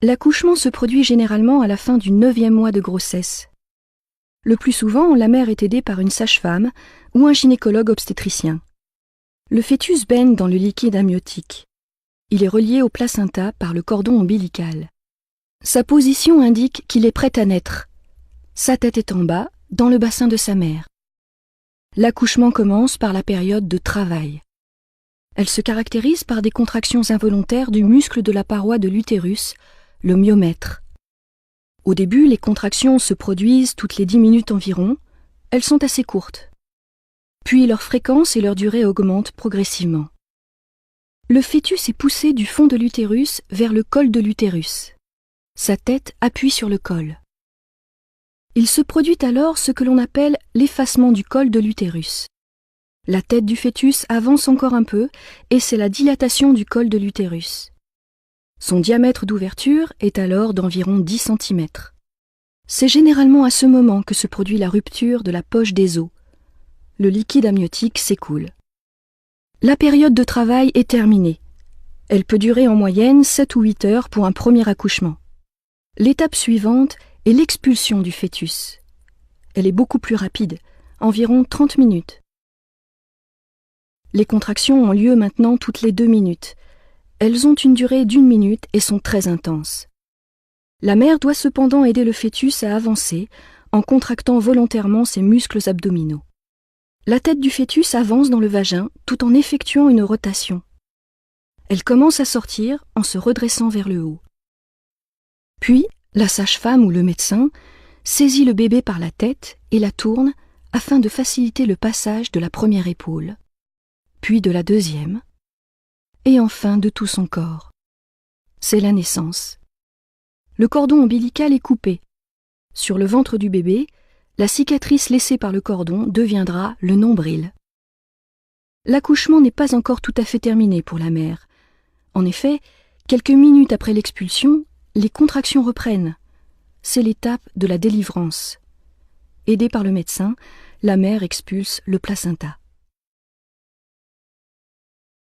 L'accouchement se produit généralement à la fin du 9e mois de grossesse. Le plus souvent, la mère est aidée par une sage-femme ou un gynécologue obstétricien. Le fœtus baigne dans le liquide amniotique. Il est relié au placenta par le cordon ombilical. Sa position indique qu'il est prêt à naître. Sa tête est en bas, dans le bassin de sa mère. L'accouchement commence par la période de travail. Elle se caractérise par des contractions involontaires du muscle de la paroi de l'utérus, le myomètre. Au début, les contractions se produisent toutes les 10 minutes environ. Elles sont assez courtes. Puis leur fréquence et leur durée augmentent progressivement. Le fœtus est poussé du fond de l'utérus vers le col de l'utérus. Sa tête appuie sur le col. Il se produit alors ce que l'on appelle l'effacement du col de l'utérus. La tête du fœtus avance encore un peu et c'est la dilatation du col de l'utérus. Son diamètre d'ouverture est alors d'environ 10 cm. C'est généralement à ce moment que se produit la rupture de la poche des os. Le liquide amniotique s'écoule. La période de travail est terminée. Elle peut durer en moyenne 7 ou 8 heures pour un premier accouchement. L'étape suivante est l'expulsion du fœtus. Elle est beaucoup plus rapide, environ 30 minutes. Les contractions ont lieu maintenant toutes les 2 minutes. Elles ont une durée d'1 minute et sont très intenses. La mère doit cependant aider le fœtus à avancer en contractant volontairement ses muscles abdominaux. La tête du fœtus avance dans le vagin tout en effectuant une rotation. Elle commence à sortir en se redressant vers le haut. Puis, la sage-femme ou le médecin saisit le bébé par la tête et la tourne afin de faciliter le passage de la première épaule, puis de la deuxième, et enfin de tout son corps. C'est la naissance. Le cordon ombilical est coupé. Sur le ventre du bébé, la cicatrice laissée par le cordon deviendra le nombril. L'accouchement n'est pas encore tout à fait terminé pour la mère. En effet, quelques minutes après l'expulsion, les contractions reprennent. C'est l'étape de la délivrance. Aidée par le médecin, la mère expulse le placenta.